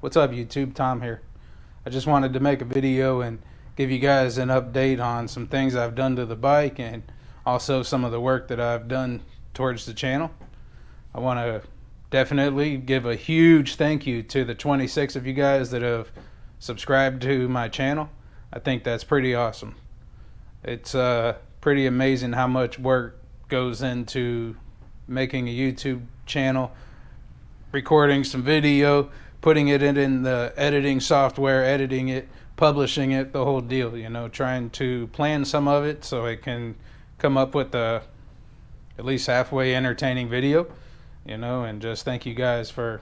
What's up, YouTube? Tom here. I just wanted to make a video and give you guys an update on some things I've done to the bike and also some of the work that I've done towards the channel. I want to definitely give a huge thank you to the 26 of you guys that have subscribed to my channel. I think that's pretty awesome. It's pretty amazing how much work goes into making a YouTube channel, recording some video, putting it in the editing software, editing it, publishing it, the whole deal, you know, trying to plan some of it so it can come up with a at least halfway entertaining video, you know. And just thank you guys for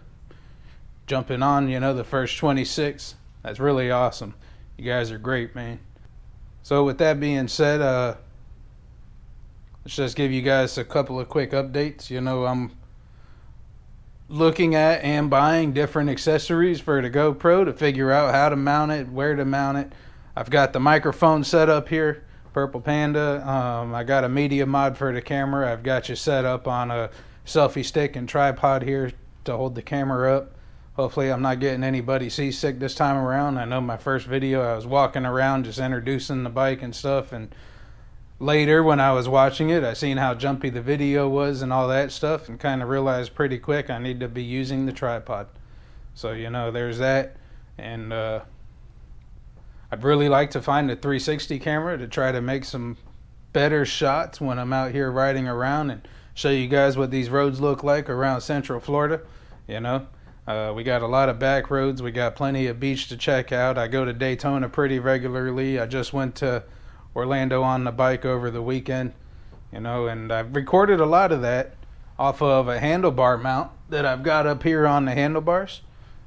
jumping on, you know, the first 26. That's really awesome. You guys are great, man. So with that being said, let's just give you guys a couple of quick updates. You know, I'm looking at and buying different accessories for the GoPro to figure out how to mount it, where to mount it. I've got the microphone set up here, Purple Panda. I got a media mod for the camera. I've got you set up on a selfie stick and tripod here to hold the camera up. Hopefully I'm not getting anybody seasick this time around. I know my first video I was walking around just introducing the bike and stuff, and later when I was watching it I seen how jumpy the video was and all that stuff and kind of realized pretty quick I need to be using the tripod. So, you know, there's that. And I'd really like to find a 360 camera to try to make some better shots when I'm out here riding around and show you guys what these roads look like around Central Florida. You know, we got a lot of back roads, we got plenty of beach to check out. I go to Daytona pretty regularly. I just went to Orlando on the bike over the weekend, you know, and I've recorded a lot of that off of a handlebar mount that I've got up here on the handlebars.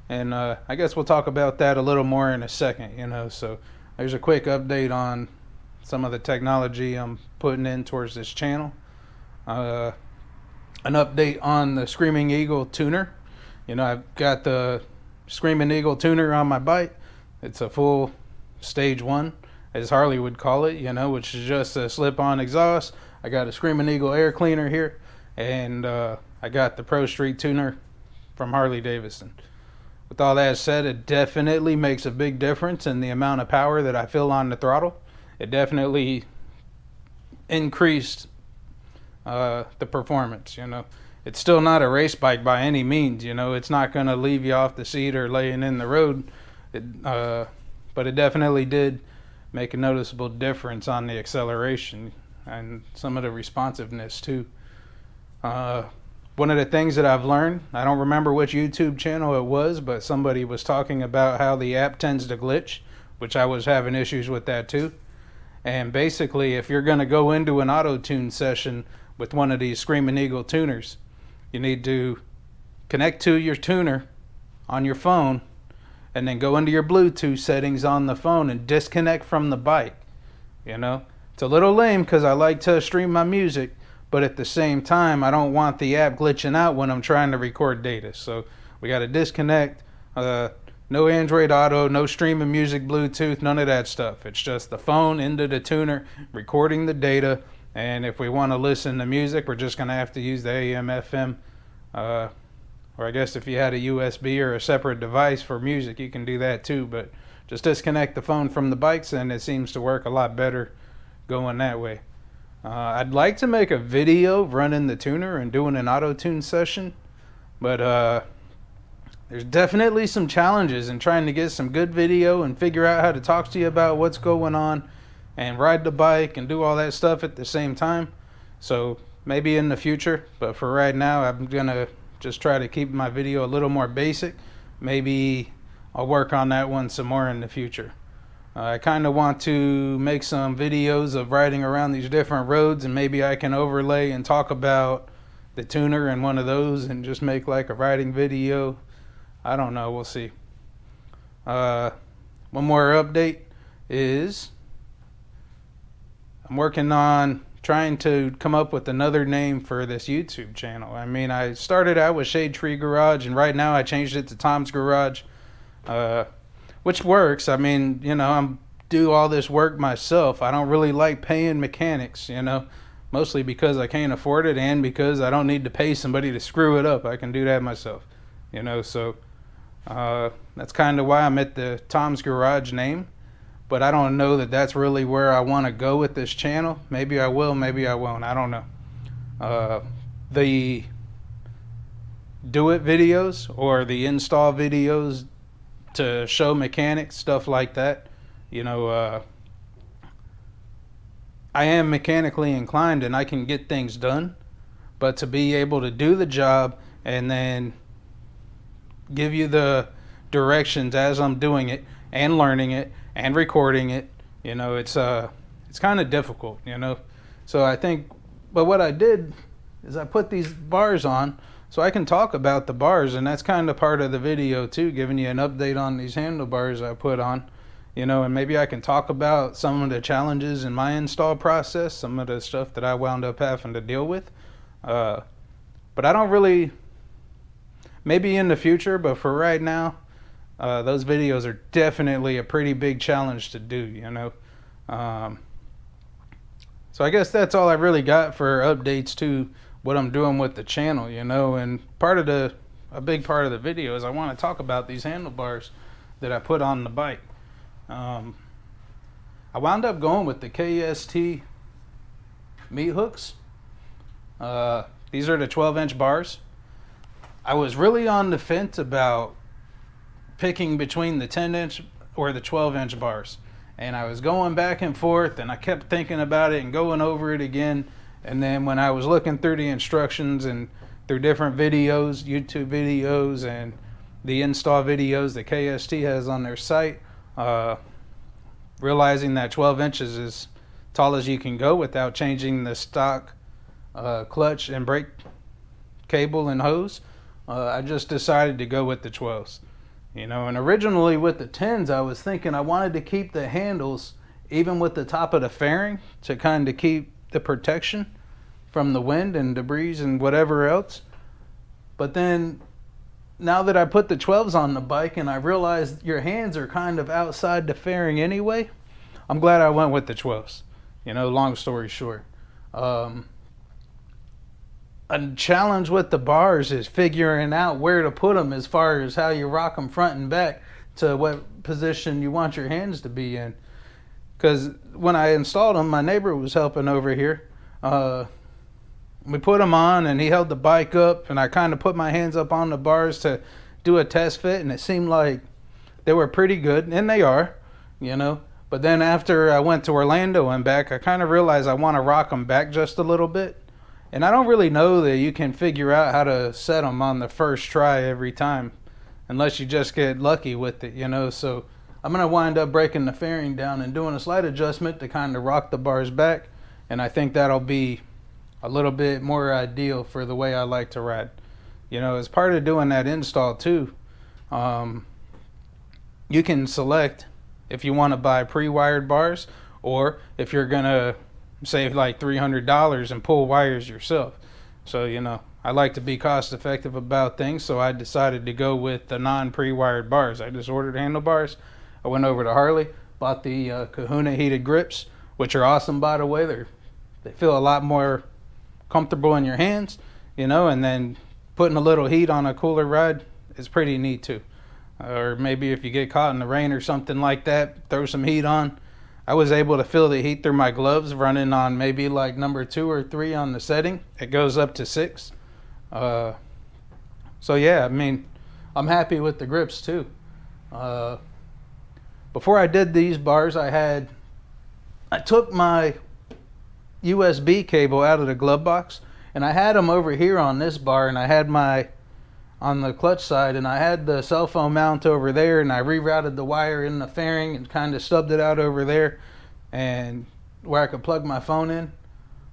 And I guess we'll talk about that a little more in a second, you know. So there's a quick update on some of the technology I'm putting in towards this channel. An update on the Screaming Eagle tuner. You know, I've got the Screaming Eagle tuner on my bike. It's a full stage 1, as Harley would call it, you know, which is just a slip-on exhaust. I got a Screaming Eagle air cleaner here, and I got the Pro Street tuner from Harley-Davidson. With all that said, it definitely makes a big difference in the amount of power that I feel on the throttle. It definitely increased the performance, you know. It's still not a race bike by any means, you know. It's not going to leave you off the seat or laying in the road. But it definitely did make a noticeable difference on the acceleration and some of the responsiveness too. One of the things that I've learned, I don't remember which YouTube channel it was, but somebody was talking about how the app tends to glitch, which I was having issues with that too. And basically, if you're going to go into an auto-tune session with one of these Screaming Eagle tuners, you need to connect to your tuner on your phone and then go into your Bluetooth settings on the phone and disconnect from the bike. You know, it's a little lame because I like to stream my music, but at the same time I don't want the app glitching out when I'm trying to record data. So we got to disconnect. No Android Auto, no streaming music, Bluetooth, none of that stuff. It's just the phone into the tuner, recording the data, and if we want to listen to music, we're just going to have to use the AM, FM, or I guess if you had a USB or a separate device for music, you can do that too. But just disconnect the phone from the bikes and it seems to work a lot better going that way. I'd like to make a video running the tuner and doing an auto-tune session, but there's definitely some challenges in trying to get some good video and figure out how to talk to you about what's going on and ride the bike and do all that stuff at the same time. So maybe in the future, but for right now I'm gonna just try to keep my video a little more basic. Maybe I'll work on that one some more in the future. I kind of want to make some videos of riding around these different roads, and maybe I can overlay and talk about the tuner in one of those and just make like a riding video. I don't know, we'll see. One more update is I'm working on trying to come up with another name for this YouTube channel. I mean, I started out with Shade Tree Garage, and right now I changed it to Tom's Garage, which works. I mean, you know, I'm do all this work myself. I don't really like paying mechanics, you know, mostly because I can't afford it and because I don't need to pay somebody to screw it up. I can do that myself, you know. So That's kind of why I'm at the Tom's Garage name, but I don't know that that's really where I want to go with this channel. Maybe I will, maybe I won't, I don't know. The do it videos or the install videos to show mechanics, stuff like that, you know, I am mechanically inclined and I can get things done, but to be able to do the job and then give you the directions as I'm doing it and learning it and recording it, you know, it's kind of difficult, you know. So I think, but what I did is I put these bars on so I can talk about the bars, and that's kind of part of the video too, giving you an update on these handlebars I put on, you know, and maybe I can talk about some of the challenges in my install process, some of the stuff that I wound up having to deal with. But I don't really, maybe in the future, but for right now, those videos are definitely a pretty big challenge to do, you know. So I guess that's all I really got for updates to what I'm doing with the channel, you know. And a big part of the video is I want to talk about these handlebars that I put on the bike. I wound up going with the KST meat hooks. These are the 12-inch bars. I was really on the fence about picking between the 10-inch or the 12-inch bars, and I was going back and forth, and I kept thinking about it and going over it again. And then when I was looking through the instructions and through different videos, YouTube videos and the install videos that KST has on their site, realizing that 12 inches is tall as you can go without changing the stock clutch and brake cable and hose, I just decided to go with the 12s. You know, and originally with the 10s, I was thinking I wanted to keep the handles even with the top of the fairing to kind of keep the protection from the wind and debris and whatever else. But then now that I put the 12s on the bike and I realized your hands are kind of outside the fairing anyway, I'm glad I went with the 12s. You know, long story short. A challenge with the bars is figuring out where to put them as far as how you rock them front and back to what position you want your hands to be in. Because when I installed them, my neighbor was helping over here. We put them on and he held the bike up and I kind of put my hands up on the bars to do a test fit, and it seemed like they were pretty good, and they are, you know. But then after I went to Orlando and back, I kind of realized I want to rock them back just a little bit. And I don't really know that you can figure out how to set them on the first try every time unless you just get lucky with it, you know. So I'm going to wind up breaking the fairing down and doing a slight adjustment to kind of rock the bars back. And I think that'll be a little bit more ideal for the way I like to ride. You know, as part of doing that install too, you can select if you want to buy pre-wired bars or if you're going to save like $300 and pull wires yourself. So, you know, I like to be cost effective about things, so I decided to go with the non-pre-wired bars. I just ordered handlebars. I went over to Harley, bought the Kahuna heated grips, which are awesome, by the way. They feel a lot more comfortable in your hands, you know, and then putting a little heat on a cooler ride is pretty neat too. Or maybe if you get caught in the rain or something like that, throw some heat on. I was able to feel the heat through my gloves running on maybe like number 2 or 3 on the setting. It goes up to 6. So yeah, I mean, I'm happy with the grips too. Before I did these bars, I took my USB cable out of the glove box, and I had them over here on this bar, and I had on the clutch side, and I had the cell phone mount over there, and I rerouted the wire in the fairing and kind of stubbed it out over there and where I could plug my phone in.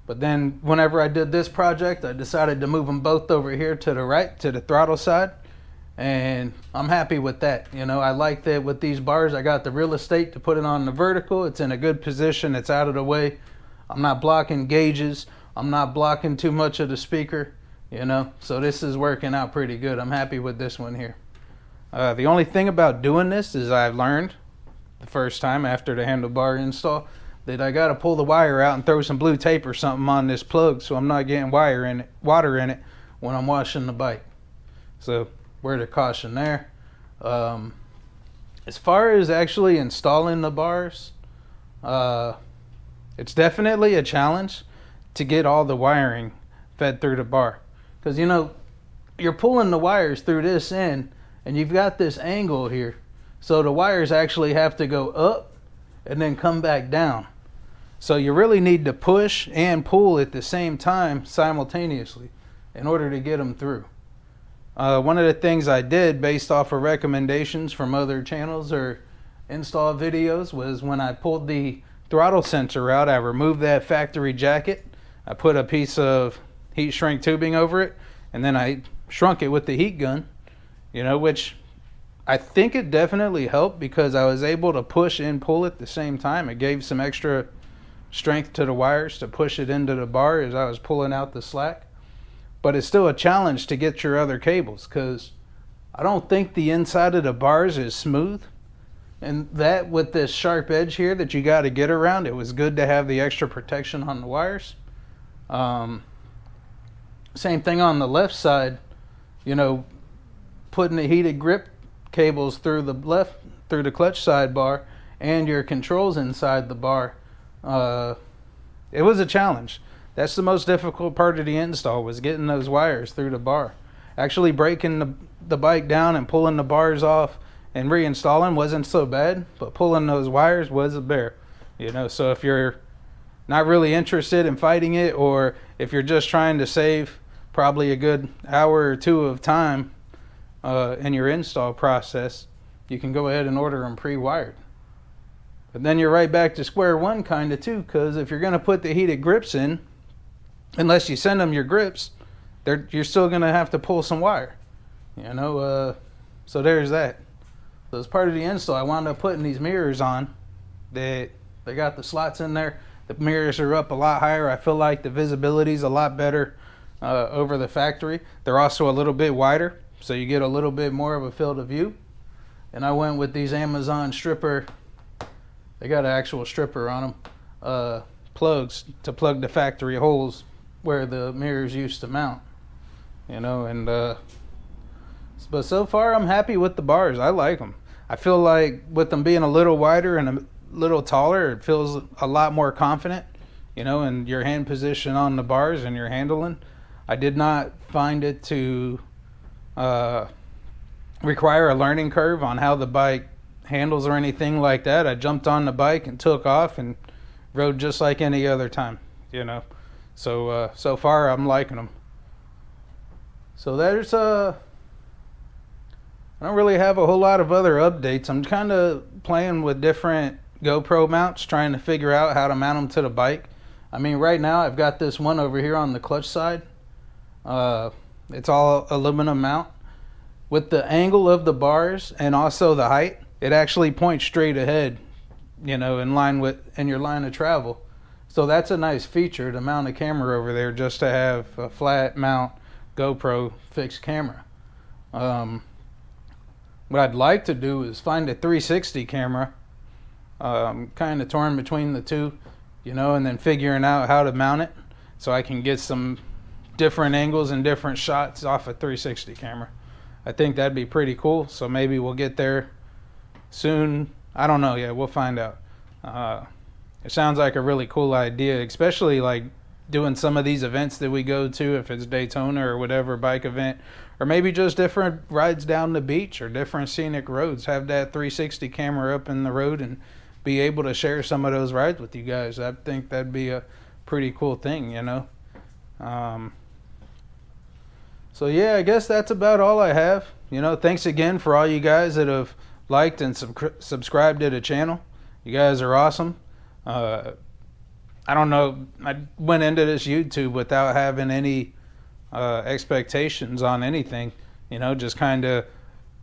But then whenever I did this project, I decided to move them both over here to the right, to the throttle side, and I'm happy with that. You know, I like that with these bars, I got the real estate to put it on the vertical. It's in a good position. It's out of the way. I'm not blocking gauges. I'm not blocking too much of the speaker, you know, so this is working out pretty good. I'm happy with this one here. The only thing about doing this is I've learned the first time after the handlebar install that I got to pull the wire out and throw some blue tape or something on this plug so I'm not getting water in it when I'm washing the bike. So word of caution there. As far as actually installing the bars, it's definitely a challenge to get all the wiring fed through the bar. Because, you know, you're pulling the wires through this end, and you've got this angle here. So the wires actually have to go up and then come back down. So you really need to push and pull at the same time simultaneously in order to get them through. One of the things I did based off of recommendations from other channels or install videos was when I pulled the throttle sensor out, I removed that factory jacket. I put a piece of heat shrink tubing over it, and then I shrunk it with the heat gun, you know, which I think it definitely helped because I was able to push and pull at the same time. It gave some extra strength to the wires to push it into the bar as I was pulling out the slack. But it's still a challenge to get your other cables because I don't think the inside of the bars is smooth. And that with this sharp edge here that you got to get around, it was good to have the extra protection on the wires. Same thing on the left side, you know, putting the heated grip cables through the clutch sidebar and your controls inside the bar. It was a challenge. That's the most difficult part of the install, was getting those wires through the bar. Actually breaking the bike down and pulling the bars off and reinstalling wasn't so bad, but pulling those wires was a bear. You know, so if you're not really interested in fighting it, or if you're just trying to save probably a good hour or two of time in your install process, you can go ahead and order them pre-wired. But then you're right back to square one kind of too, because if you're going to put the heated grips in, unless you send them your grips, you're still going to have to pull some wire, you know. So there's that. So as part of the install, I wound up putting these mirrors on. They got the slots in there. The mirrors are up a lot higher. I feel like the visibility is a lot better over the factory. They're also a little bit wider, so you get a little bit more of a field of view. And I went with these Amazon stripper. They got an actual stripper on them. Plugs to plug the factory holes where the mirrors used to mount, you know. And but so far I'm happy with the bars. I like them. I feel like with them being a little wider and a little taller, it feels a lot more confident, you know, in your hand position on the bars and your handling. I did not find it to require a learning curve on how the bike handles or anything like that. I jumped on the bike and took off and rode just like any other time, you know. So so far I'm liking them. So there's I don't really have a whole lot of other updates. I'm kind of playing with different GoPro mounts, trying to figure out how to mount them to the bike. I mean, right now I've got this one over here on the clutch side. It's all aluminum mount. With the angle of the bars and also the height, it actually points straight ahead, you know, in your line of travel. So that's a nice feature to mount a camera over there, just to have a flat mount GoPro fixed camera. What I'd like to do is find a 360 camera. Kind of torn between the two, you know, and then figuring out how to mount it so I can get some different angles and different shots off a 360 camera. I think that'd be pretty cool. So maybe we'll get there soon. I don't know yet. We'll find out. It sounds like a really cool idea, especially like doing some of these events that we go to, if it's Daytona or whatever bike event, or maybe just different rides down the beach or different scenic roads. Have that 360 camera up in the road and be able to share some of those rides with you guys. I think that'd be a pretty cool thing, you know. So yeah, I guess that's about all I have. You know, thanks again for all you guys that have liked and subscribed to the channel. You guys are awesome. I don't know, I went into this YouTube without having any expectations on anything, you know, just kind of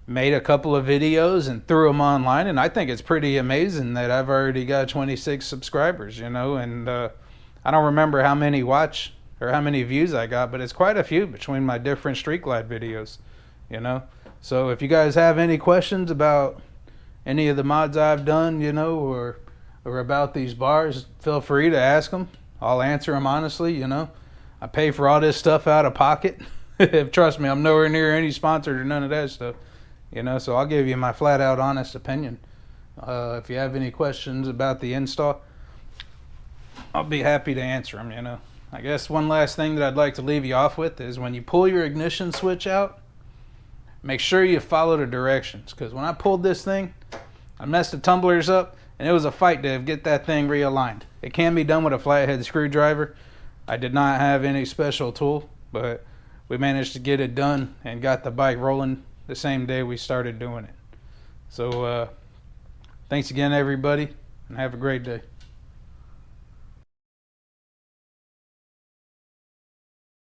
made a couple of videos and threw them online, and I think it's pretty amazing that I've already got 26 subscribers, you know. And I don't remember how many how many views I got, but it's quite a few between my different Street Glide videos, you know. So if you guys have any questions about any of the mods I've done, you know, or about these bars, feel free to ask them. I'll answer them honestly, you know. I pay for all this stuff out of pocket. Trust me, I'm nowhere near any sponsor or none of that stuff, You know, so I'll give you my flat out honest opinion. If you have any questions about the install, I'll be happy to answer them, you know. I guess one last thing that I'd like to leave you off with is when you pull your ignition switch out, make sure you follow the directions. Because when I pulled this thing, I messed the tumblers up, and it was a fight to get that thing realigned. It can be done with a flathead screwdriver. I did not have any special tool, but we managed to get it done and got the bike rolling the same day we started doing it. So thanks again, everybody, and have a great day.